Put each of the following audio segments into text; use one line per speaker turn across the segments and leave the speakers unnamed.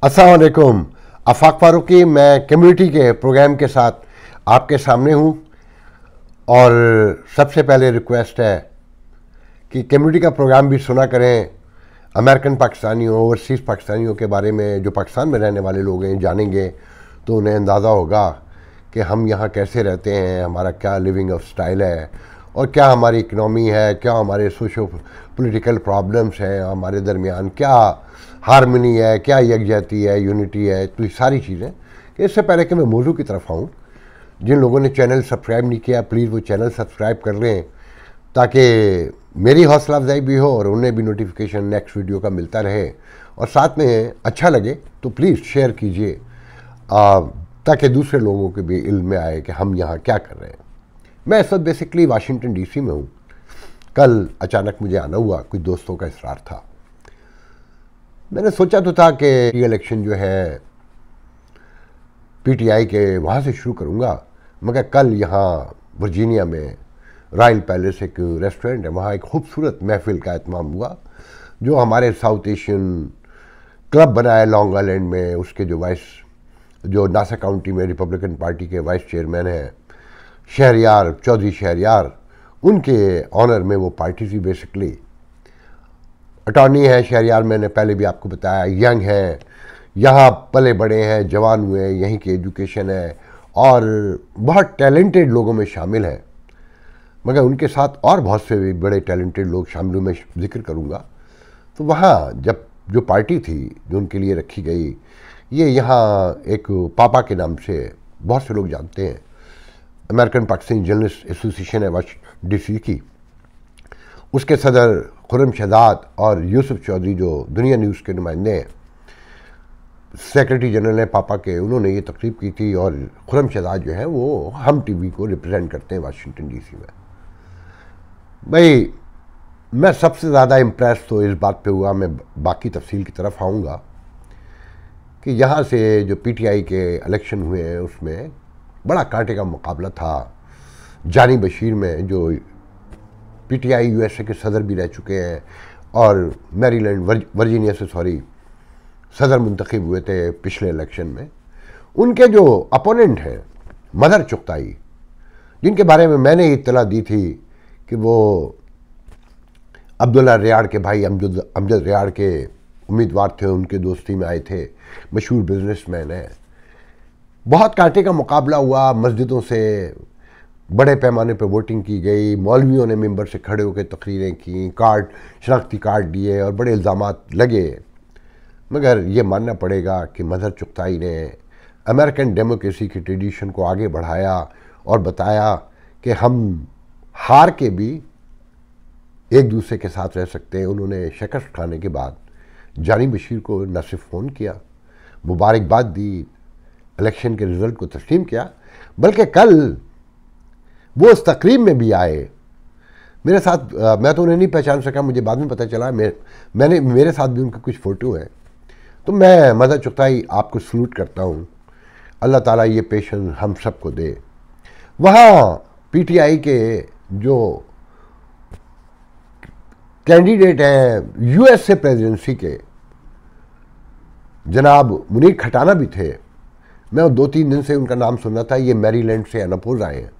अस्सलाम वालेकुम। आफाक फारूकी, मैं कम्युनिटी के प्रोग्राम के साथ आपके सामने हूँ। और सबसे पहले रिक्वेस्ट है कि कम्युनिटी का प्रोग्राम भी सुना करें। अमेरिकन पाकिस्तानियों, ओवरसीज़ पाकिस्तानियों के बारे में जो पाकिस्तान में रहने वाले लोग हैं जानेंगे तो उन्हें अंदाज़ा होगा कि हम यहाँ कैसे रहते हैं, हमारा क्या लिविंग ऑफ स्टाइल है और क्या हमारी इकनॉमी है, क्या हमारे सोशो पॉलिटिकल प्रॉब्लम्स हैं, हमारे दरमियान क्या हारमनी है, क्या यकजहती है, यूनिटी है। तो ये सारी चीज़ें। इससे पहले कि मैं मौजू की तरफ आऊँ, जिन लोगों ने चैनल सब्सक्राइब नहीं किया प्लीज़ वो चैनल सब्सक्राइब कर लें ताकि मेरी हौसला अफजाई भी हो और उन्हें भी नोटिफिकेशन नेक्स्ट वीडियो का मिलता रहे। और साथ में अच्छा लगे तो प्लीज़ शेयर कीजिए ताकि दूसरे लोगों के भी इल्म में आए कि हम यहाँ क्या कर रहे हैं। मैं इस वक्त बेसिकली वाशिंगटन डीसी में हूँ। कल अचानक मुझे आना हुआ, कुछ दोस्तों का इसरार था। मैंने सोचा तो था कि ये इलेक्शन जो है पीटीआई के वहाँ से शुरू करूँगा, मगर कल यहाँ वर्जीनिया में रॉयल पैलेस एक रेस्टोरेंट है, वहाँ एक खूबसूरत महफिल का एहतमाम हुआ जो हमारे साउथ एशियन क्लब बना है लॉन्ग आइलैंड में। उसके जो नासा काउंटी में रिपब्लिकन पार्टी के वाइस चेयरमैन हैं शहरयार, चौधरी शहरयार, उनके ऑनर में वो पार्टी थी। बेसिकली अटॉर्नी है शहरयार, मैंने पहले भी आपको बताया, यंग है, यहाँ पले बड़े हैं, जवान हुए हैं, यहीं की एजुकेशन है और बहुत टैलेंटेड लोगों में शामिल है। मगर उनके साथ और बहुत से भी बड़े टैलेंटेड लोग शामिल, मैं जिक्र करूँगा। तो वहाँ जब जो पार्टी थी जो उनके लिए रखी गई, ये यहाँ एक पापा के नाम से बहुत से लोग जानते हैं, अमेरिकन पाकिस्तानी जर्नलिस्ट एसोसिएशन है डीसी की, उसके सदर खुर्रम शहजाद और यूसुफ चौधरी जो दुनिया न्यूज़ के नुमाइंदे हैं, सेक्रेटरी जनरल हैं पापा के, उन्होंने ये तकरीब की थी। और खुर्रम शहजाद जो है वो हम टीवी को रिप्रेजेंट करते हैं वाशिंगटन डीसी में। भाई मैं सबसे ज़्यादा इम्प्रेस तो इस बात पे हुआ, मैं बाकी तफसील की तरफ आऊँगा, कि यहाँ से जो पीटीआई के इलेक्शन हुए हैं उसमें बड़ा कांटे का मुकाबला था। जानी बशीर में जो पीटीआई यूएसए के सदर भी रह चुके हैं और मैरीलैंड वर्जीनिया से सदर मुंतखब हुए थे पिछले इलेक्शन में, उनके जो अपोनेंट हैं मदर चुगताई, जिनके बारे में मैंने इत्तला दी थी कि वो अब्दुल्ला रियाड़ के भाई अमजद रियाड़ के उम्मीदवार थे, उनके दोस्ती में आए थे, मशहूर बिजनेसमैन है। बहुत कांटे का मुकाबला हुआ, मस्जिदों से बड़े पैमाने पर वोटिंग की गई, मौलवियों ने मेंबर से खड़े होकर तकरीरें की, शनाख्ती कार्ड दिए और बड़े इल्ज़ामात लगे। मगर ये मानना पड़ेगा कि मदर चुगताई ने अमेरिकन डेमोक्रेसी की ट्रेडिशन को आगे बढ़ाया और बताया कि हम हार के भी एक दूसरे के साथ रह सकते हैं। उन्होंने शिकस्त खाने के बाद जानी बशीर को न सिर्फ फ़ोन किया, मुबारकबाद दी, इलेक्शन के रिज़ल्ट को तस्लीम किया, बल्कि कल वो उस तकरीब में भी आए मेरे साथ। मैं तो उन्हें नहीं पहचान सका, मुझे बाद में पता चला। मेरे साथ भी उनकी कुछ फ़ोटो है। तो मैं मदर चुगताई आपको सलूट करता हूँ, अल्लाह ताला ये पेशेंस हम सबको दे। वहाँ पीटीआई के जो कैंडिडेट हैं यूएसए प्रेसिडेंसी के, जनाब मुनीर खटाना भी थे। मैं 2-3 दिन से उनका नाम सुन रहा था। ये मैरीलैंड से अनपोज आए हैं,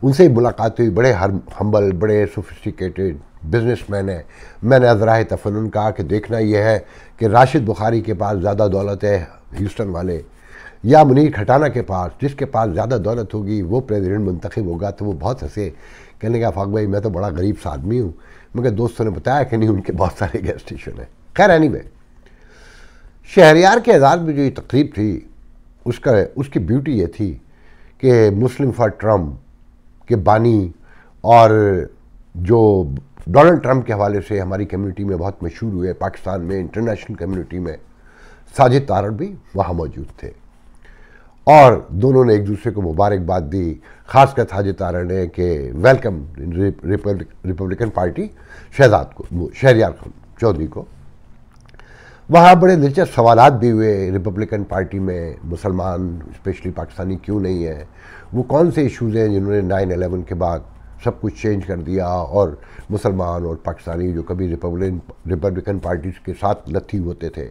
उनसे मुलाकात हुई। बड़े हम्बल, बड़े सोफिस्टिकेटेड बिजनेसमैन है। मैंने अज़राए तफन्नुन कहा कि देखना यह है कि राशिद बुखारी के पास ज़्यादा दौलत है ह्यूस्टन वाले, या मुनीर खटाना के पास, जिसके पास ज़्यादा दौलत होगी वो प्रेसिडेंट मुंतखब होगा। तो वो बहुत हंसे, कहने का आफाक भाई मैं तो बड़ा गरीब सा आदमी हूँ। मगर दोस्तों ने बताया कि नहीं, उनके बहुत सारे गैस स्टेशन हैं। खैर एनीवे, शहरयार के एजाज़ में जो ये तकरीब थी उसकी ब्यूटी ये थी कि मुस्लिम फॉर ट्रम्प के बानी और जो डोनाल्ड ट्रंप के हवाले से हमारी कम्युनिटी में बहुत मशहूर हुए, पाकिस्तान में इंटरनेशनल कम्युनिटी में साजिद तारड़ भी वहाँ मौजूद थे और दोनों ने एक दूसरे को मुबारकबाद दी। खासकर साजिद तारड़ ने कि welcome Republican Party Shehryar Chaudhry को। वहाँ बड़े दिलचस्प सवालात भी हुए। रिपब्लिकन पार्टी में मुसलमान स्पेशली पाकिस्तानी क्यों नहीं है, वो कौन से इश्यूज़ हैं जिन्होंने 9/11 के बाद सब कुछ चेंज कर दिया और मुसलमान और पाकिस्तानी जो कभी रिपब्लिकन पार्टी के साथ लथी होते थे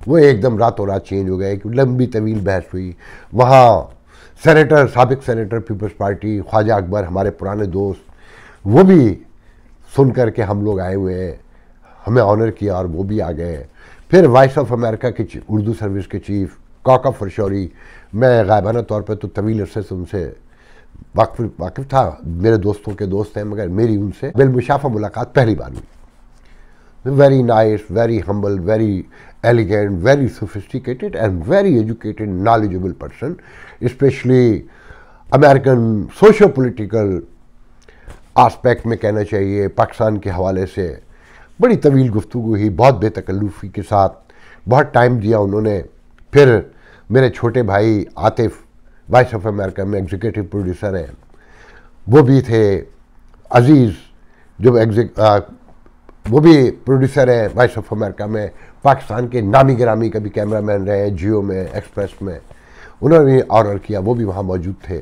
वो एकदम रातों रात चेंज हो गए कि लंबी तवील बहस हुई। वहाँ सेनेटर, साबिक सेनेटर पीपल्स पार्टी ख्वाजा अकबर, हमारे पुराने दोस्त, वो भी सुन कर के हम लोग आए हुए हैं, हमें ऑनर किया और वो भी आ गए। फिर वॉइस ऑफ अमेरिका के उर्दू सर्विस के चीफ काका फरशौरी, मैं गायबाना तौर पर तो तवील अरसे से उनसे वाकिफ था, मेरे दोस्तों के दोस्त हैं, मगर मेरी उनसे बिलमुशाफा मुलाकात पहली बार हुई। Very nice, very humble, very elegant, very sophisticated and very educated, knowledgeable person, specially American socio political aspect में कहना चाहिए। पाकिस्तान के हवाले से बड़ी तवील गुफ्तगू हुई, बहुत बेतकल्लुफ़ी के साथ, बहुत टाइम दिया उन्होंने। फिर मेरे छोटे भाई आतिफ वॉइस ऑफ अमेरिका में एग्जीक्यूटिव प्रोड्यूसर हैं, वो भी थे। अजीज़ जो वो भी प्रोड्यूसर हैं वॉइस ऑफ अमेरिका में, पाकिस्तान के नामी गिरामी कभी कैमरामैन रहे जियो में, एक्सप्रेस में, उन्होंने भी ऑनर किया, वो भी वहाँ मौजूद थे।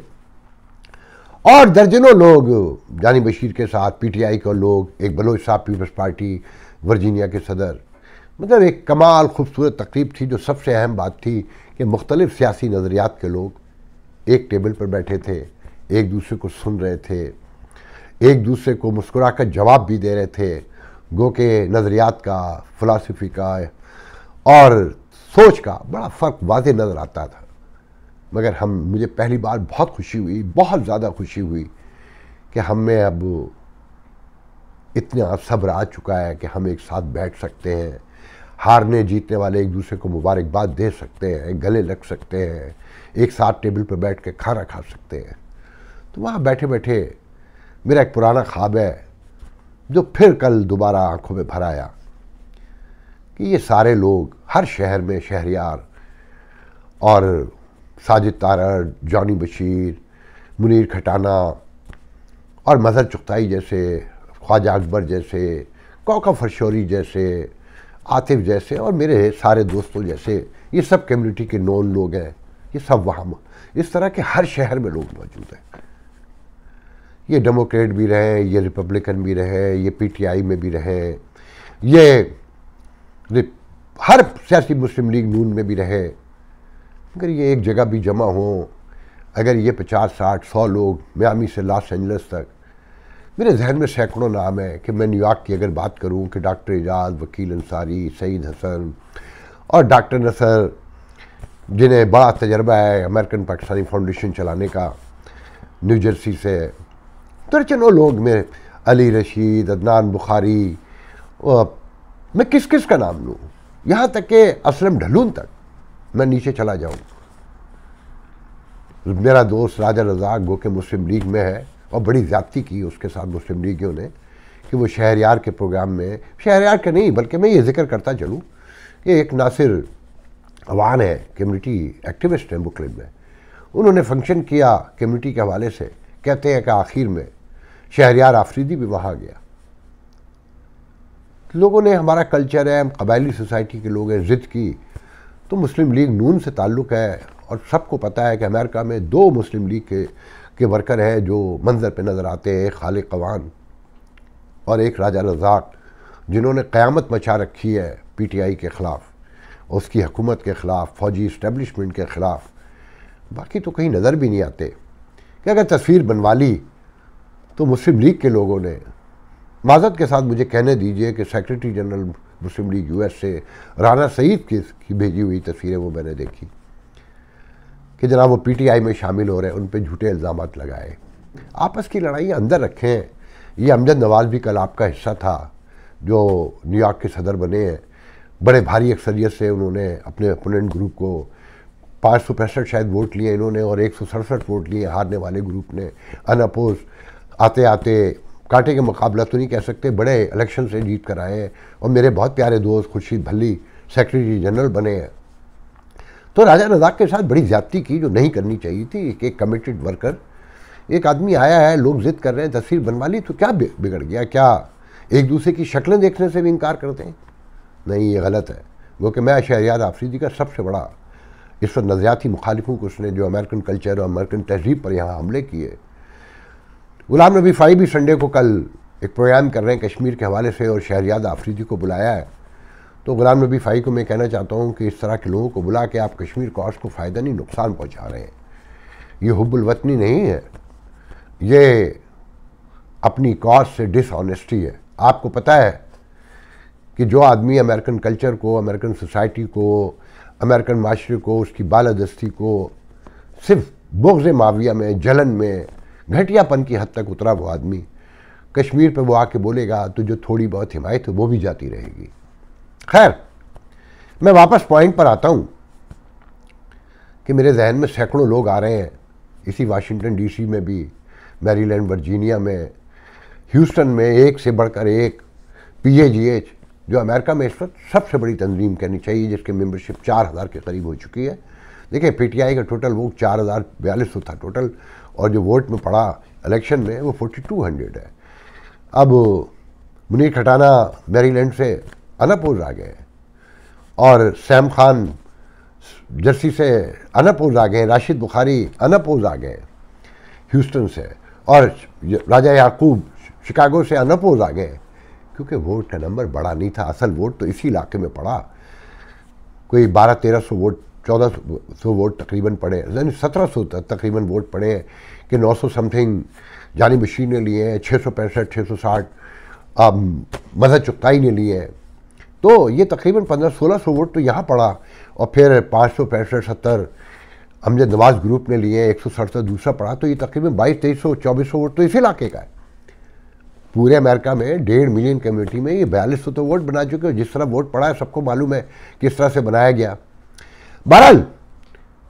और दर्जनों लोग जानी बशीर के साथ, पीटीआई के लोग, एक बलोच साहब पीपल्स पार्टी वर्जीनिया के सदर, मतलब एक कमाल खूबसूरत तकरीब थी। जो सबसे अहम बात थी कि मुख्तलिफ सियासी नज़रियात के लोग एक टेबल पर बैठे थे, एक दूसरे को सुन रहे थे, एक दूसरे को मुस्कुरा कर जवाब भी दे रहे थे, गो के नज़रियात का, फ़िलासफ़ी का और सोच का बड़ा फ़र्क वाज़े नज़र आता था। मगर मुझे पहली बार बहुत खुशी हुई, बहुत ज़्यादा खुशी हुई कि हम में अब इतना सब्र आ चुका है कि हम एक साथ बैठ सकते हैं, हारने जीतने वाले एक दूसरे को मुबारकबाद दे सकते हैं, गले लग सकते हैं, एक साथ टेबल पर बैठ के खाना खा सकते हैं। तो वहाँ बैठे बैठे मेरा एक पुराना ख्वाब है जो फिर कल दोबारा आंखों में भर आया कि ये सारे लोग हर शहर में, शहरियार और साजिद तारड़, जॉनी बशीर, मुनीर खटाना और मजहर चुगताई जैसे, ख्वाजा अकबर जैसे, कौका फरशौरी जैसे, आतिफ जैसे और मेरे सारे दोस्तों जैसे, ये सब कम्युनिटी के नॉन लोग हैं, ये सब वहाँ इस तरह के हर शहर में लोग मौजूद हैं। ये डेमोक्रेट भी रहे, ये रिपब्लिकन भी रहे, ये पीटीआई में भी रहे, ये हर सियासी मुस्लिम लीग नून में भी रहे। अगर ये एक जगह भी जमा हों, अगर ये 50, 60, 100 लोग मियामी से लॉस एंजल्स तक, मेरे जहन में सैकड़ों नाम है कि मैं न्यूयॉर्क की अगर बात करूं कि डॉक्टर एजाज, वकील अंसारी, सईद हसन और डॉक्टर नसर, जिन्हें बड़ा तजर्बा है अमेरिकन पाकिस्तानी फाउंडेशन चलाने का न्यू जर्सी से, दर्जनों लोग, मेरे अली रशीद, अदनान बुखारी, मैं किस किस का नाम लूँ, यहाँ तक कि असलम ढलून तक मैं नीचे चला जाऊँ। मेरा दोस्त राजा रज़ाक गो के मुस्लिम लीग में है और बड़ी ज़्यादती की उसके साथ मुस्लिम लीगियों ने कि वो शहरयार के प्रोग्राम में, शहरयार के नहीं बल्कि मैं ये जिक्र करता चलूँ कि एक नासिर अवान है, कम्युनिटी एक्टिविस्ट हैं बुकलिन में, उन्होंने फंक्शन किया कम्युनिटी के हवाले से, कहते हैं कि आखिर में शहरयार आफरीदी भी वहाँ गया। लोगों ने, हमारा कल्चर है, हम कबायली सोसाइटी के लोग हैं, ज़िद की तो मुस्लिम लीग नून से ताल्लुक़ है और सबको पता है कि अमेरिका में 2 मुस्लिम लीग के वर्कर हैं जो मंजर पे नज़र आते हैं, एक खालिक अवान और एक राजा रज़ाक, जिन्होंने क़यामत मचा रखी है पीटीआई के ख़िलाफ़, उसकी हुकूमत के ख़िलाफ़, फ़ौजी इस्टेब्लिशमेंट के ख़िलाफ़। बाकी तो कहीं नज़र भी नहीं आते कि अगर तस्वीर बनवा ली तो मुस्लिम लीग के लोगों ने, माज़रत के साथ मुझे कहने दीजिए कि सेक्रेटरी जनरल मुस्लिम लीग यूएस से राना सईद की भेजी हुई तस्वीरें वो मैंने देखी कि जनाब वो पीटीआई में शामिल हो रहे हैं, उन पर झूठे इल्ज़ामात लगाए। आपस की लड़ाइयाँ अंदर रखें। ये अमजद नवाज़ भी कल आपका हिस्सा था जो न्यूयॉर्क के सदर बने हैं, बड़े भारी अक्सरियत से उन्होंने अपने अपोनेंट ग्रुप को 565 शायद वोट लिए इन्होंने और 167 वोट लिए हारने वाले ग्रुप ने, अनअपोज आते आते, कांटे के मुकाबला तो नहीं कह सकते, बड़े इलेक्शन से जीत कर आए हैं और मेरे बहुत प्यारे दोस्त खुर्शीद भल्ली सेक्रेटरी जनरल बने हैं। तो राजा रज़ाक के साथ बड़ी ज़्यादती की जो नहीं करनी चाहिए थी। एक कमिटेड वर्कर, एक आदमी आया है, लोग ज़िद कर रहे हैं, तस्वीर बनवा ली तो क्या बिगड़ गया? क्या एक दूसरे की शक्लें देखने से भी इनकार करते हैं? नहीं, ये गलत है। वो कि मैं शहरयार आफरीदी का सबसे बड़ा इस वक्त नज़रियाती मुखालिफों को, उसने जो अमेरिकन कल्चर और अमेरिकन तहजीब पर यहाँ हमले किए। गुलाम नबी फ़ाई भी संडे को कल एक प्रोग्राम कर रहे हैं कश्मीर के हवाले से और शहरयार आफरीदी को बुलाया है। तो गुलाम नबी फ़ाई को मैं कहना चाहता हूँ कि इस तरह के लोगों को बुला के आप कश्मीर कॉज को फ़ायदा नहीं नुकसान पहुँचा रहे हैं। ये हुब्बुल वतनी नहीं है, ये अपनी कॉज से डिसऑनेस्टी है। आपको पता है कि जो आदमी अमेरिकन कल्चर को, अमेरिकन सोसाइटी को, अमेरिकन माशरे को, उसकी बालादस्ती को सिर्फ बुग़्ज़ माविया में, जलन में, घटियापन की हद तक उतरा वो आदमी कश्मीर पे वो आके बोलेगा तो जो थोड़ी बहुत हिमायत है वो भी जाती रहेगी। खैर, मैं वापस पॉइंट पर आता हूँ कि मेरे जहन में सैकड़ों लोग आ रहे हैं, इसी वाशिंगटन डीसी में भी, मैरीलैंड, वर्जीनिया में, ह्यूस्टन में, एक से बढ़कर एक PAGH, जो अमेरिका में इस वक्त सबसे बड़ी तंजीम कहनी चाहिए, जिसकी मेंबरशिप 4000 के करीब हो चुकी है। देखिए, PTI का टोटल वोट 4042 था टोटल, और जो वोट में पड़ा इलेक्शन में वो 4200 है। अब मुनीर खटाना मैरीलैंड से अनअपोज आ गए, और सैम खान जर्सी से अनअपोज आ गए, राशिद बुखारी अनअपोज आ गए ह्यूस्टन से, और राजा याकूब शिकागो से अनअपोज आ गए, क्योंकि वोट का नंबर बड़ा नहीं था। असल वोट तो इसी इलाके में पड़ा, कोई 1200-1300 वोट, 1400 वोट तकरीबन पड़े, यानी 1700 तकरीबन वोट पड़े कि 900 समथिंग जानी बशीर ने लिए हैं, 665, 660 मदद चुगताई ने लिए हैं। तो ये तकरीबन 1500-1600 वोट तो यहाँ पड़ा, और फिर 565-70 अमजद नवाज ग्रुप ने लिए, 167 दूसरा पड़ा, तो ये तकरीबन 2200-2300-2400 वोट तो इसी इलाके का है। पूरे अमेरिका में 1.5 मिलियन कम्युनिटी में ये 4200 तो वोट बना चुके हो। जिस तरह वोट पड़ा है सबको मालूम है किस तरह से बनाया गया। बहरहाल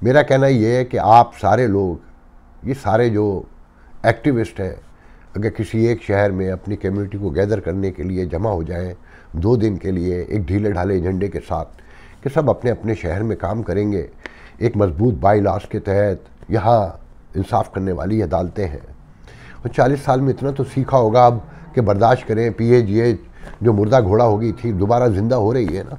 मेरा कहना ये है कि आप सारे लोग, ये सारे जो एक्टिविस्ट हैं, अगर किसी एक शहर में अपनी कम्युनिटी को गैदर करने के लिए जमा हो जाएं 2 दिन के लिए एक ढीले ढाले एजेंडे के साथ कि सब अपने अपने शहर में काम करेंगे, एक मजबूत बाई लॉस के तहत यहाँ इंसाफ करने वाली अदालतें हैं, और 40 साल में इतना तो सीखा होगा अब कि बर्दाश्त करें। PAGH जो मुर्दा घोड़ा हो गई थी दोबारा ज़िंदा हो रही है ना,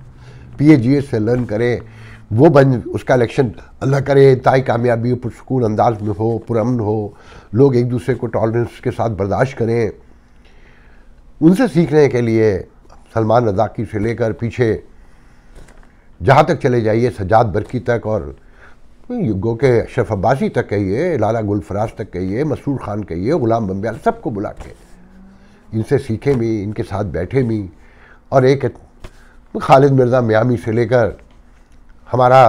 PAGH से लर्न करें, वो बन उसका इलेक्शन अल्लाह करे ताई कामयाबी पुरसकून अंदाज में हो, पुरअमन हो, लोग एक दूसरे को टॉलरेंस के साथ बर्दाश्त करें। उनसे सीखने के लिए सलमान रज़ाकी से लेकर पीछे जहाँ तक चले जाइए, सज्जाद बरकी तक, और गो के अशरफ अब्बासी तक कहिए, लाला गुलफराज तक कहिए, मसूर खान कहिए, गुलाम बम्बियाल, सबको बुला के इनसे सीखें भी, इनके साथ बैठे भी। और एक खालिद मिर्ज़ा मियामी से लेकर हमारा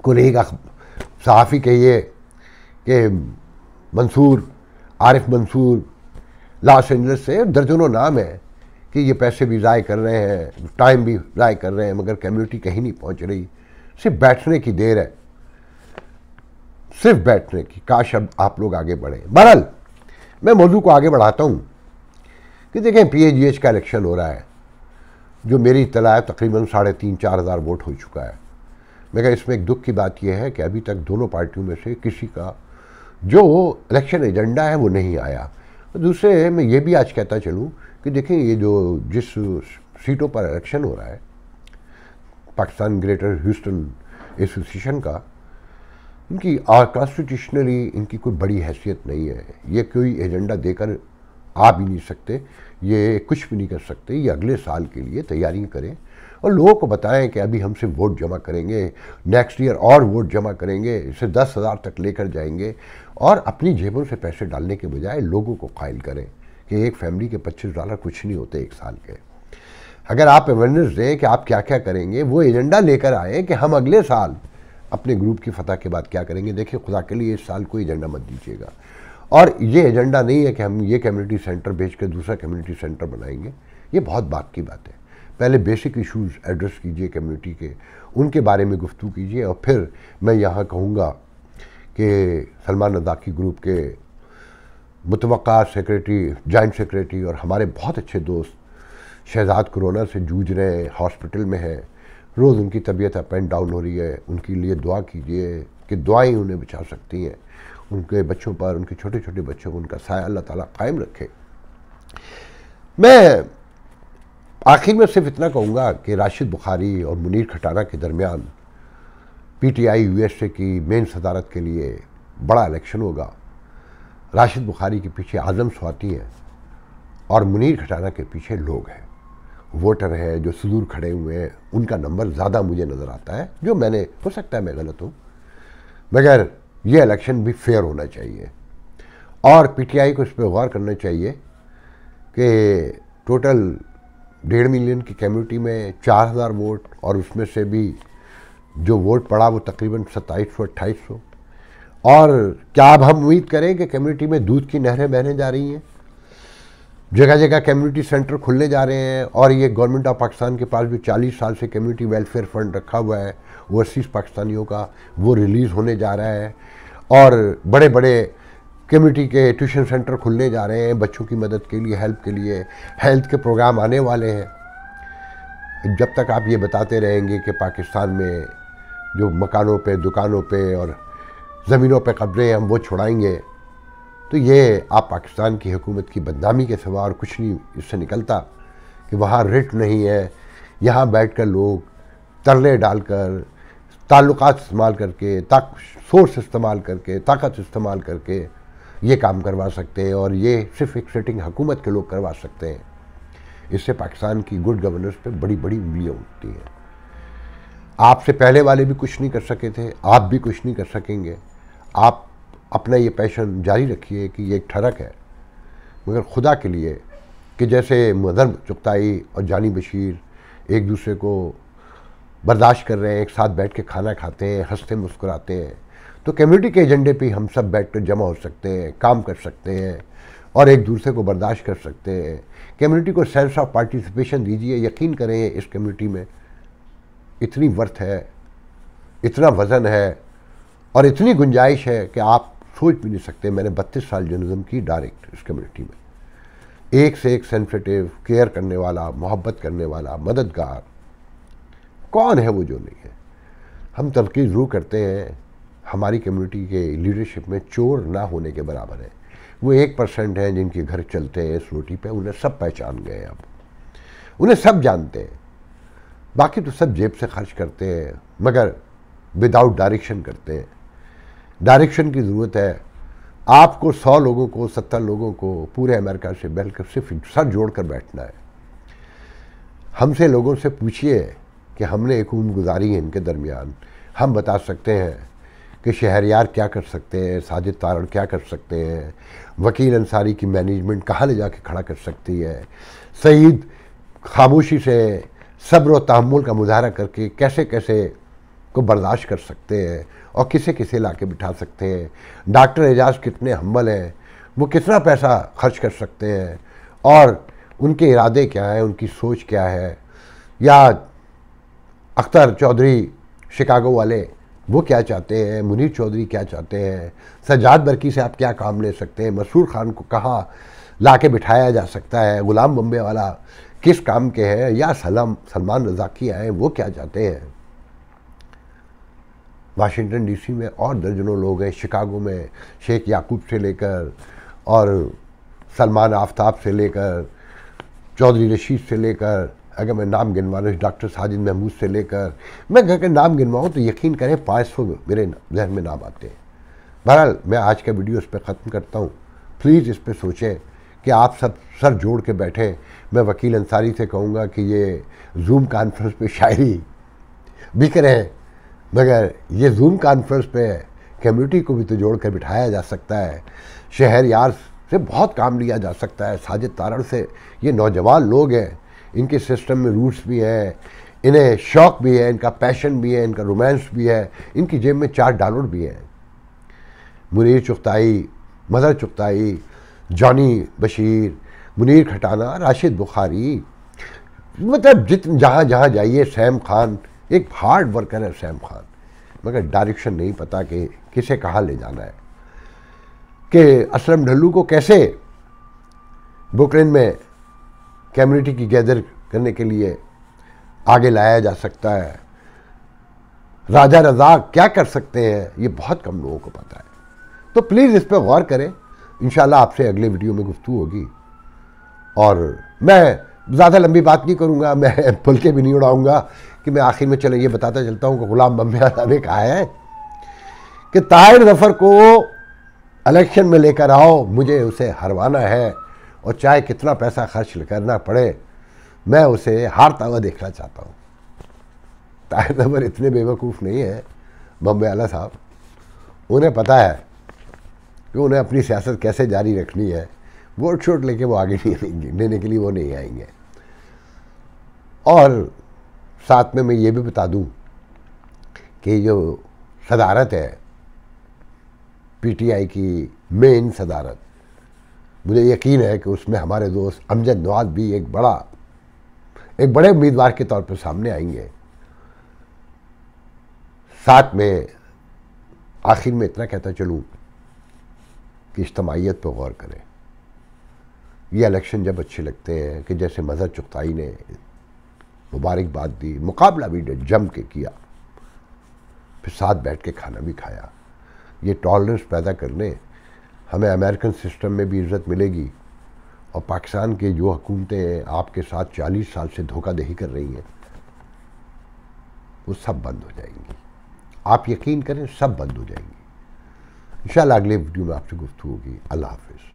कुलीग सहाफ़ी कहिए कि मंसूर, आरिफ मंसूर, लॉस एंजल्स से दर्जनों नाम है कि ये पैसे भी ज़ाय कर रहे हैं, टाइम भी ज़ाय कर रहे हैं, मगर कम्युनिटी कहीं नहीं पहुंच रही। सिर्फ बैठने की देर है, सिर्फ बैठने की। काश अब आप लोग आगे बढ़ें। बहरहाल मैं मौजू को आगे बढ़ाता हूँ कि देखें, PAGH का इलेक्शन हो रहा है, जो मेरी इत्तला है तकरीबन 3,500-4 हज़ार वोट हो चुका है। मगर इसमें एक दुख की बात यह है कि अभी तक दोनों पार्टियों में से किसी का जो इलेक्शन एजेंडा है वो नहीं आया। दूसरे मैं ये भी आज कहता चलूँ कि देखें, ये जो जिस सीटों पर इलेक्शन हो रहा है पाकिस्तान ग्रेटर ह्यूस्टन एसोसिएशन का, इनकी कॉन्स्टिट्यूशनली इनकी कोई बड़ी हैसियत नहीं है। ये कोई एजेंडा देकर आ भी नहीं सकते, ये कुछ भी नहीं कर सकते। ये अगले साल के लिए तैयारियां करें और लोगों को बताएं कि अभी हम सिर्फ वोट जमा करेंगे, नेक्स्ट ईयर और वोट जमा करेंगे, इसे 10,000 तक लेकर जाएंगे, और अपनी जेबों से पैसे डालने के बजाय लोगों को कायल करें कि एक फैमिली के $25 कुछ नहीं होते एक साल के। अगर आप अवेयरनेस दें कि आप क्या क्या करेंगे, वो एजेंडा लेकर आए कि हम अगले साल अपने ग्रुप की फतह के बाद क्या करेंगे। देखिए, खुदा के लिए इस साल कोई एजेंडा मत दीजिएगा। और ये एजेंडा नहीं है कि हम ये कम्युनिटी सेंटर बेच कर दूसरा कम्युनिटी सेंटर बनाएंगे, ये बहुत बात की बात है। पहले बेसिक इश्यूज़ एड्रेस कीजिए कम्युनिटी के, उनके बारे में गुफ्तगू कीजिए। और फिर मैं यहाँ कहूँगा कि सलमान रज़ाकी ग्रुप के मुतवक्का सेक्रेटरी, जॉइंट सेक्रेटरी और हमारे बहुत अच्छे दोस्त शहजाद कोरोना से जूझ रहे हैं, हॉस्पिटल में हैं, रोज़ उनकी तबीयत अप एंड डाउन हो रही है, उनके लिए दुआ कीजिए कि दुआएं उन्हें बचा सकती हैं। उनके बच्चों पर, उनके छोटे छोटे बच्चों को उनका साया अल्लाह ताला कायम रखे। मैं आखिर में सिर्फ इतना कहूँगा कि राशिद बुखारी और मुनीर खटाना के दरमियान PTI USA की मेन सदारत के लिए बड़ा इलेक्शन होगा। राशिद बुखारी के पीछे आज़म स्वाति हैं और मुनीर खटाना के पीछे लोग हैं। वोटर हैं जो सुदूर खड़े हुए हैं, उनका नंबर ज़्यादा मुझे नज़र आता है, जो मैंने, हो सकता है मैं गलत हूँ, मगर ये इलेक्शन भी फेयर होना चाहिए। और पीटीआई को इस पर गौर करना चाहिए कि टोटल 1.5 मिलियन की कम्युनिटी में 4000 वोट, और उसमें से भी जो वोट पड़ा वो तकरीबन 2700-2800। और क्या अब हम उम्मीद करें कि कम्युनिटी में दूध की नहरें बहने जा रही हैं, जगह जगह कम्युनिटी सेंटर खुलने जा रहे हैं, और ये गवर्नमेंट ऑफ पाकिस्तान के पास भी 40 साल से कम्युनिटी वेलफेयर फंड रखा हुआ है ओवरसीज़ पाकिस्तानियों का, वो रिलीज़ होने जा रहा है, और बड़े बड़े कम्युनिटी के ट्यूशन सेंटर खुलने जा रहे हैं बच्चों की मदद के लिए, हेल्प के लिए, हेल्थ के प्रोग्राम आने वाले हैं। जब तक आप ये बताते रहेंगे कि पाकिस्तान में जो मकानों पे, दुकानों पे और ज़मीनों पे कब्जे हम वो छुड़ाएंगे, तो ये आप पाकिस्तान की हुकूमत की बदनामी के सिवा और कुछ नहीं इससे निकलता कि वहाँ रिट नहीं है, यहाँ बैठकर लोग तरले डालकर, ताल्लुकात इस्तेमाल करके, सोर्स इस्तेमाल करके, ताकत इस्तेमाल करके ये काम करवा सकते हैं, और ये सिर्फ एक सिटिंग हुकूमत के लोग करवा सकते हैं। इससे पाकिस्तान की गुड गवर्नेंस पे बड़ी बड़ी उंगलियाँ उठती हैं। आपसे पहले वाले भी कुछ नहीं कर सके थे, आप भी कुछ नहीं कर सकेंगे। आप अपना ये पैशन जारी रखिए कि ये एक ठरक है, मगर खुदा के लिए कि जैसे मदर चुगताई और जानी बशीर एक दूसरे को बर्दाश्त कर रहे हैं, एक साथ बैठ के खाना खाते हैं, हंसते मुस्कुराते हैं, तो कम्युनिटी के एजेंडे पे हम सब बैठ कर जमा हो सकते हैं, काम कर सकते हैं और एक दूसरे को बर्दाश्त कर सकते हैं। कम्युनिटी को सेंस ऑफ पार्टिसिपेशन दीजिए। यकीन करें इस कम्युनिटी में इतनी वर्थ है, इतना वज़न है और इतनी गुंजाइश है कि आप सोच भी नहीं सकते। मैंने 32 साल जर्नलिज्म की डायरेक्ट इस कम्युनिटी में, एक से एक सेंसिटिव, केयर करने वाला, मोहब्बत करने वाला, मददगार कौन है वो जो नहीं है। हम तनकीद ज़रूर करते हैं, हमारी कम्युनिटी के लीडरशिप में चोर ना होने के बराबर है। वो 1% हैं जिनके घर चलते हैं इस रोटी पे, उन्हें सब पहचान गए, अब उन्हें सब जानते हैं। बाकी तो सब जेब से खर्च करते हैं, मगर विदाउट डायरेक्शन करते हैं। डायरेक्शन की ज़रूरत है। आपको 100 लोगों को, 70 लोगों को पूरे अमेरिका से बैठकर सिर्फ सर जोड़ कर बैठना है। हमसे लोगों से पूछिए कि हमने एक उम्र गुजारी है इनके दरमियान, हम बता सकते हैं कि शहरयार क्या कर सकते हैं, साजिद तारण क्या कर सकते हैं, वकील अंसारी की मैनेजमेंट कहाँ ले जाके खड़ा कर सकती है, सईद खामोशी से सब्र व तहम्मुल का मुजाहरा करके कैसे कैसे को बर्दाश्त कर सकते हैं और किसे किसे ला के बिठा सकते हैं, डॉक्टर एजाज कितने हम्बल हैं, वो कितना पैसा खर्च कर सकते हैं और उनके इरादे क्या हैं, उनकी सोच क्या है, या अख्तर चौधरी शिकागो वाले वो क्या चाहते हैं, मुनीर चौधरी क्या चाहते हैं, सज्जाद बरकी से आप क्या काम ले सकते हैं, मसूर खान को कहाँ ला के बिठाया जा सकता है, गुलाम बम्बे वाला किस काम के हैं, या सलमान रज़ाकी आए वो क्या चाहते हैं। वाशिंगटन डीसी में और दर्जनों लोग हैं, शिकागो में शेख याकूब से लेकर और सलमान आफ्ताब से लेकर चौधरी रशीद से लेकर, अगर मैं नाम गिनवाऊँ डॉक्टर साजिद महमूद से लेकर, मैं अगर नाम गिनवाऊँ तो यकीन करें 500 मेरे जहन में नाम आते हैं। बहरहाल मैं आज का वीडियो इस पर ख़त्म करता हूँ। प्लीज़ इस पर सोचें कि आप सब सर जोड़ के बैठें। मैं वकील अंसारी से कहूँगा कि ये जूम कॉन्फ्रेंस पे शायरी भी करें, मगर ये जूम कॉन्फ्रेंस पे कम्युनिटी को भी तो जोड़ कर बिठाया जा सकता है। शहरयार से बहुत काम लिया जा सकता है, साजिद तारण से। ये नौजवान लोग हैं, इनके सिस्टम में रूट्स भी हैं, इन्हें शौक़ भी है, इनका पैशन भी है, इनका रोमांस भी है, इनकी जेब में $4 भी हैं। मुनीर चुगताई, मदर चुगताई, जानी बशीर, मुनीर खटाना, राशिद बुखारी, मतलब जहाँ जहाँ जाइए, सैम खान एक हार्ड वर्कर है सैम खान, मगर डायरेक्शन नहीं पता कि किसे कहाँ ले जाना है, कि असलम ढल्लू को कैसे ब्रुकलिन में कम्युनिटी की गैदर करने के लिए आगे लाया जा सकता है, राजा रज़ाक क्या कर सकते हैं, ये बहुत कम लोगों को पता है। तो प्लीज़ इस पर गौर करें। इंशाल्लाह आपसे अगले वीडियो में गुफ्तगू होगी और मैं ज़्यादा लंबी बात नहीं करूँगा, मैं फुलके भी नहीं उड़ाऊँगा कि मैं आखिर में चले ये बताता चलता हूँ कि गुलाम बम्बे आला ने कहा है कि ताहिर ज़फ़र को इलेक्शन में लेकर आओ, मुझे उसे हरवाना है और चाहे कितना पैसा खर्च करना पड़े मैं उसे हारता हुआ देखना चाहता हूँ। ताहिर नवर इतने बेवकूफ़ नहीं है बम्बे वाला साहब, उन्हें पता है कि उन्हें अपनी सियासत कैसे जारी रखनी है। वोट शोट लेके वो आगे नहीं आएंगे, लेने के लिए वो नहीं आएंगे। और साथ में मैं ये भी बता दूं कि जो सदारत है पीटीआई की, मेन सदारत, मुझे यकीन है कि उसमें हमारे दोस्त अमजद नवाज भी एक बड़े उम्मीदवार के तौर पर सामने आएंगे। साथ में आखिर में इतना कहता चलूं कि इज्तिमाइयत पर गौर करें। ये इलेक्शन जब अच्छे लगते हैं कि जैसे मजहर चुगताई ने मुबारकबाद दी, मुकाबला भी जम के किया, फिर साथ बैठ के खाना भी खाया। ये टॉलरेंस पैदा करने हमें अमेरिकन सिस्टम में भी इज़्ज़त मिलेगी, और पाकिस्तान के जो हुकूमतें आपके साथ 40 साल से धोखाधड़ी कर रही हैं वो सब बंद हो जाएंगी। आप यकीन करें, सब बंद हो जाएंगी। इंशाल्लाह अगले वीडियो में आपसे गुफ्तगू होगी। अल्लाह हाफ़िज़।